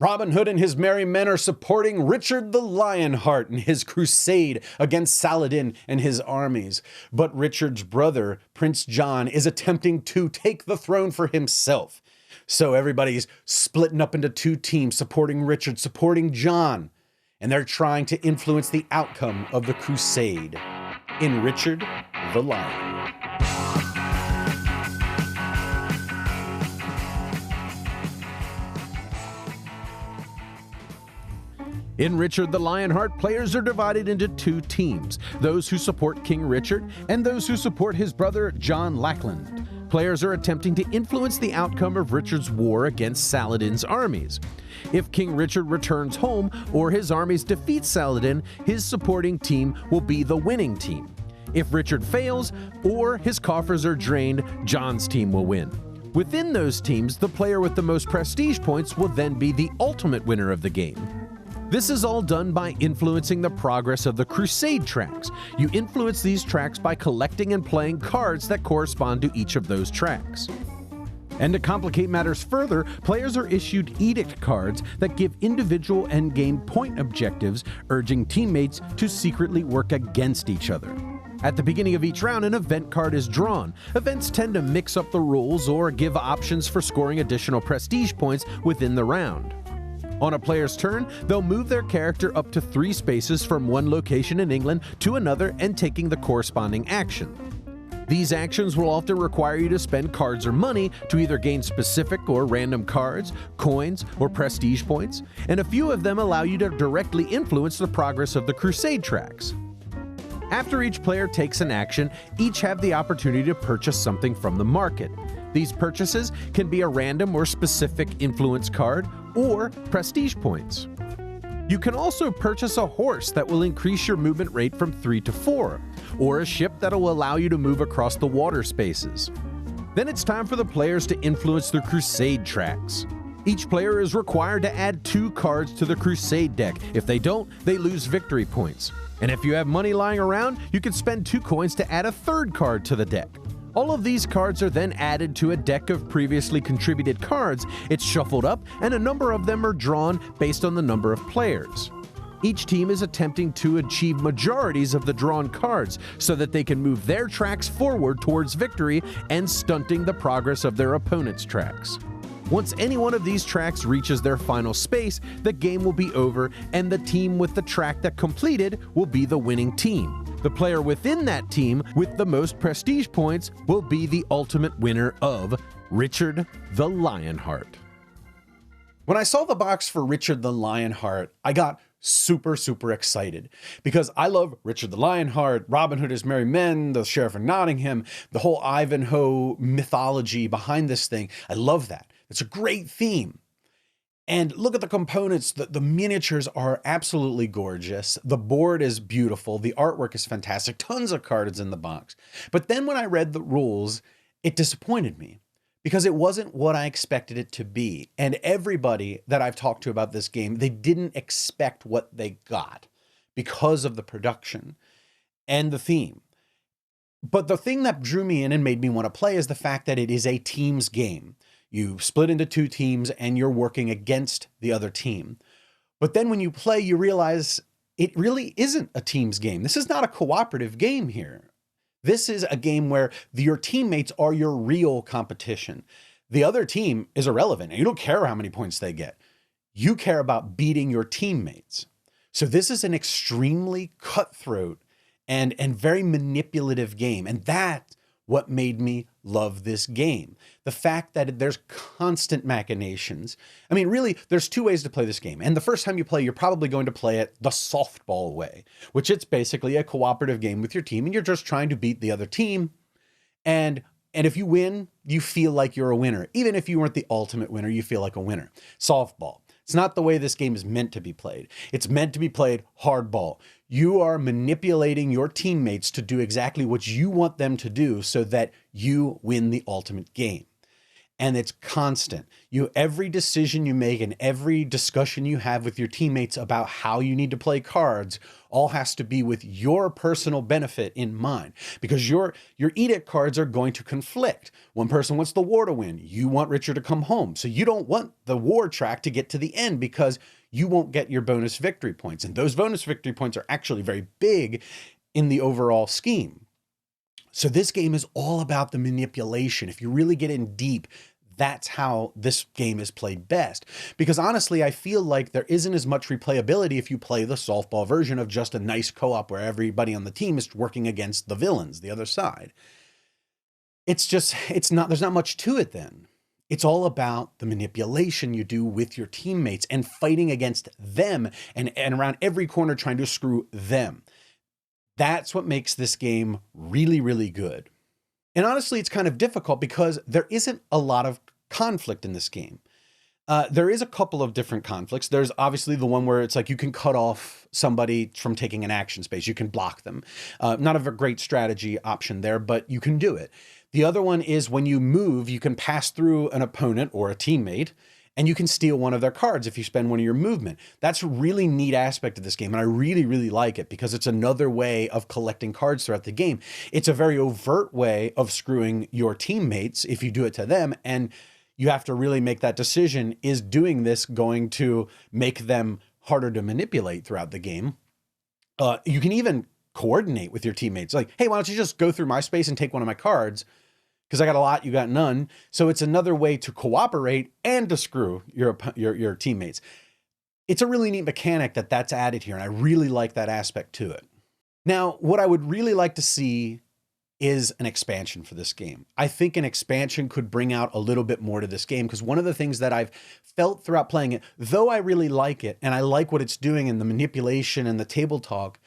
Robin Hood and his merry men are supporting Richard the Lionheart in his crusade against Saladin and his armies. But Richard's brother, Prince John, is attempting to take the throne for himself. So everybody's splitting up into two teams, supporting Richard, supporting John. And they're trying to influence the outcome of the crusade in Richard the Lion. In Richard the Lionheart, players are divided into two teams, those who support King Richard and those who support his brother John Lackland. Players are attempting to influence the outcome of Richard's war against Saladin's armies. If King Richard returns home or his armies defeat Saladin, his supporting team will be the winning team. If Richard fails or his coffers are drained, John's team will win. Within those teams, the player with the most prestige points will then be the ultimate winner of the game. This is all done by influencing the progress of the Crusade tracks. You influence these tracks by collecting and playing cards that correspond to each of those tracks. And to complicate matters further, players are issued edict cards that give individual endgame point objectives, urging teammates to secretly work against each other. At the beginning of each round, an event card is drawn. Events tend to mix up the rules or give options for scoring additional prestige points within the round. On a player's turn, they'll move their character up to 3 spaces from one location in England to another and taking the corresponding action. These actions will often require you to spend cards or money to either gain specific or random cards, coins, or prestige points, and a few of them allow you to directly influence the progress of the Crusade tracks. After each player takes an action, each have the opportunity to purchase something from the market. These purchases can be a random or specific influence card or prestige points. You can also purchase a horse that will increase your movement rate from 3 to 4, or a ship that will allow you to move across the water spaces. Then it's time for the players to influence the Crusade tracks. Each player is required to add 2 cards to the Crusade deck. If they don't, they lose victory points. And if you have money lying around, you can spend 2 coins to add a 3rd card to the deck. All of these cards are then added to a deck of previously contributed cards. It's shuffled up, and a number of them are drawn based on the number of players. Each team is attempting to achieve majorities of the drawn cards so that they can move their tracks forward towards victory and stunting the progress of their opponent's tracks. Once any one of these tracks reaches their final space, the game will be over, and the team with the track that completed will be the winning team. The player within that team with the most prestige points will be the ultimate winner of Richard the Lionheart. When I saw the box for Richard the Lionheart, I got super excited because I love Richard the Lionheart, Robin Hood, his merry men, the Sheriff of Nottingham, the whole Ivanhoe mythology behind this thing. I love that. It's a great theme. And look at the components. The miniatures are absolutely gorgeous. The board is beautiful. The artwork is fantastic. Tons of cards in the box. But then when I read the rules, it disappointed me because it wasn't what I expected it to be. And everybody that I've talked to about this game, they didn't expect what they got because of the production and the theme. But the thing that drew me in and made me want to play is the fact that it is a team's game. You split into 2 teams and you're working against the other team. But then when you play, you realize it really isn't a team's game. This is not a cooperative game here. This is a game where your teammates are your real competition. The other team is irrelevant, and you don't care how many points they get. You care about beating your teammates. So this is an extremely cutthroat and very manipulative game. And that's what made me love this game. The fact that there's constant machinations. I mean, really, there's 2 ways to play this game. And the first time you play, you're probably going to play it the softball way, which it's basically a cooperative game with your team, and you're just trying to beat the other team. And if you win, you feel like you're a winner. Even if you weren't the ultimate winner, you feel like a winner. Softball. It's not the way this game is meant to be played. It's meant to be played hardball. You are manipulating your teammates to do exactly what you want them to do so that you win the ultimate game. and it's constant. Every decision you make and every discussion you have with your teammates about how you need to play cards all has to be with your personal benefit in mind, because your edict cards are going to conflict. One person wants the war to win. You want Richard to come home. So you don't want the war track to get to the end because you won't get your bonus victory points. And those bonus victory points are actually very big in the overall scheme. So this game is all about the manipulation. If you really get in deep, that's how this game is played best. Because honestly, I feel like there isn't as much replayability if you play the softball version of just a nice co-op where everybody on the team is working against the villains, the other side. There's not much to it then. It's all about the manipulation you do with your teammates and fighting against them and around every corner trying to screw them. That's what makes this game really, really good. And honestly, it's kind of difficult because there isn't a lot of conflict in this game. There is a couple of different conflicts. There's obviously the one where it's like you can cut off somebody from taking an action space. You can block them. Not a great strategy option there, but you can do it. The other one is when you move, you can pass through an opponent or a teammate, and you can steal one of their cards if you spend one of your movement. That's a really neat aspect of this game, and I really, really like it because it's another way of collecting cards throughout the game. It's a very overt way of screwing your teammates if you do it to them, and you have to really make that decision. Is doing this going to make them harder to manipulate throughout the game? You can even coordinate with your teammates. Like, hey, why don't you just go through my space and take one of my cards? Because I got a lot, you got none. So it's another way to cooperate and to screw your teammates. It's a really neat mechanic that's added here, and I really like that aspect to it. Now, what I would really like to see is an expansion for this game. I think an expansion could bring out a little bit more to this game, because one of the things that I've felt throughout playing it, though I really like it, and I like what it's doing in the manipulation and the table talk,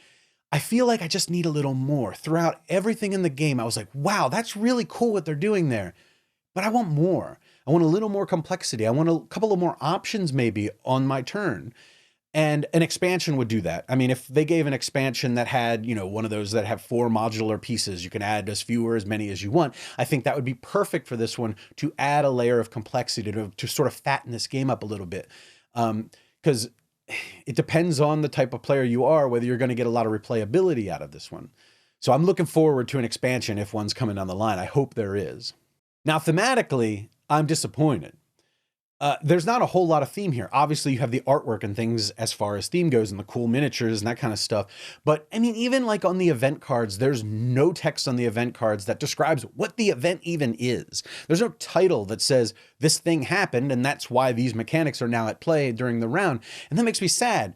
I feel like I just need a little more. Throughout everything in the game, I was like, wow, that's really cool what they're doing there. But I want more. I want a little more complexity. I want a couple of more options maybe on my turn. And an expansion would do that. I mean, if they gave an expansion that had, one of those that have 4 modular pieces, you can add as few or as many as you want. I think that would be perfect for this one to add a layer of complexity to sort of fatten this game up a little bit. Because it depends on the type of player you are, whether you're going to get a lot of replayability out of this one. So I'm looking forward to an expansion if one's coming down the line. I hope there is. Now, thematically, I'm disappointed. There's not a whole lot of theme here. Obviously, you have the artwork and things as far as theme goes and the cool miniatures and that kind of stuff. But I mean, even like on the event cards, there's no text on the event cards that describes what the event even is. There's no title that says this thing happened and that's why these mechanics are now at play during the round. And that makes me sad.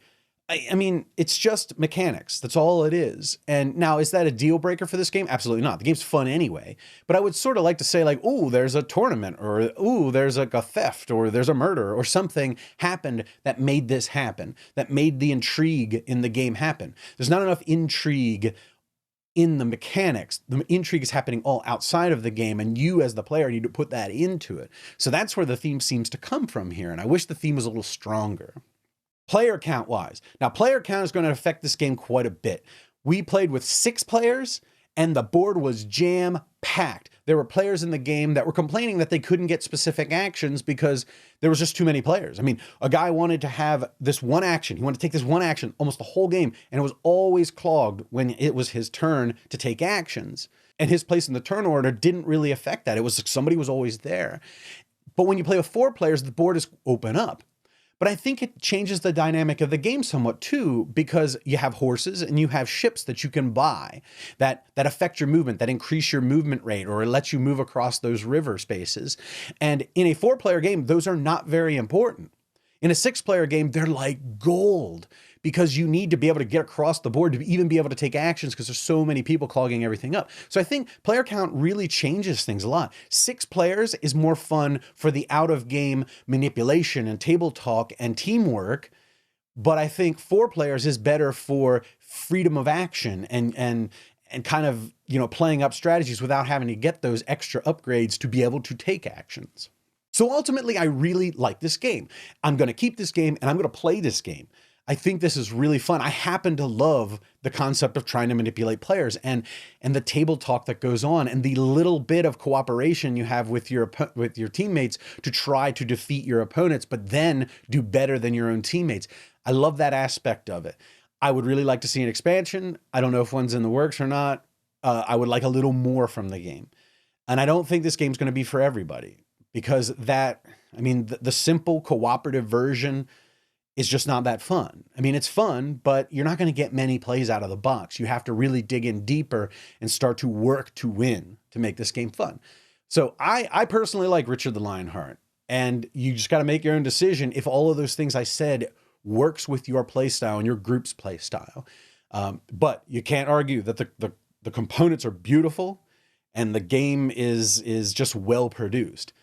I mean, it's just mechanics. That's all it is. And now, is that a deal breaker for this game? Absolutely not. The game's fun anyway. But I would sort of like to say like, oh, there's a tournament, or oh, there's like a theft, or there's a murder, or something happened that made this happen, that made the intrigue in the game happen. There's not enough intrigue in the mechanics. The intrigue is happening all outside of the game, and you as the player need to put that into it. So that's where the theme seems to come from here. And I wish the theme was a little stronger. Player count wise. Now, player count is going to affect this game quite a bit. We played with 6 players and the board was jam packed. There were players in the game that were complaining that they couldn't get specific actions because there was just too many players. I mean, a guy wanted to have this one action. He wanted to take this one action almost the whole game, and it was always clogged when it was his turn to take actions. And his place in the turn order didn't really affect that. It was like somebody was always there. But when you play with 4 players, the board is open up. But I think it changes the dynamic of the game somewhat too, because you have horses and you have ships that you can buy that affect your movement, that increase your movement rate, or it lets you move across those river spaces. And in a 4-player game, those are not very important. In a 6-player game, they're like gold, because you need to be able to get across the board to even be able to take actions, because there's so many people clogging everything up. So I think player count really changes things a lot. 6 players is more fun for the out-of-game manipulation and table talk and teamwork, but I think 4 players is better for freedom of action and kind of, playing up strategies without having to get those extra upgrades to be able to take actions. So ultimately, I really like this game. I'm going to keep this game and I'm going to play this game. I think this is really fun. I happen to love the concept of trying to manipulate players and the table talk that goes on and the little bit of cooperation you have with your teammates to try to defeat your opponents, but then do better than your own teammates. I love that aspect of it. I would really like to see an expansion. I don't know if one's in the works or not. I would like a little more from the game. And I don't think this game's going to be for everybody because the simple cooperative version is just not that fun. I mean, it's fun, but you're not going to get many plays out of the box. You have to really dig in deeper and start to work to win to make this game fun. So I personally like Richard the Lionheart, and you just got to make your own decision if all of those things I said works with your play style and your group's play style. But you can't argue that the components are beautiful and the game is just well produced,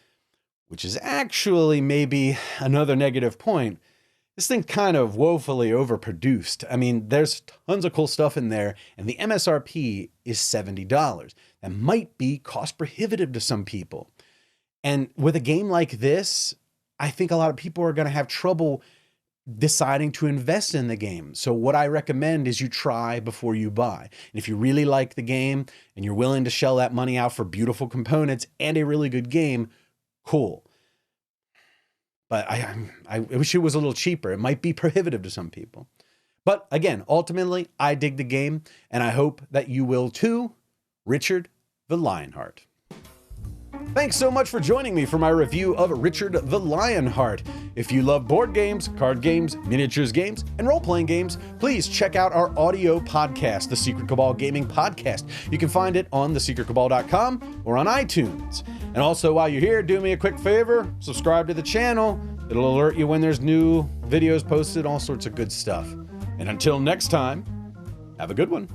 which is actually maybe another negative point. This thing kind of woefully overproduced. I mean, there's tons of cool stuff in there, and the MSRP is $70. That might be cost prohibitive to some people. And with a game like this, I think a lot of people are going to have trouble deciding to invest in the game. So what I recommend is you try before you buy. And if you really like the game and you're willing to shell that money out for beautiful components and a really good game, cool. But I wish it was a little cheaper. It might be prohibitive to some people. But again, ultimately, I dig the game, and I hope that you will too. Richard the Lionheart. Thanks so much for joining me for my review of Richard the Lionheart. If you love board games, card games, miniatures games, and role-playing games, please check out our audio podcast, The Secret Cabal Gaming Podcast. You can find it on thesecretcabal.com or on iTunes. And also, while you're here, do me a quick favor, subscribe to the channel. It'll alert you when there's new videos posted, all sorts of good stuff. And until next time, have a good one.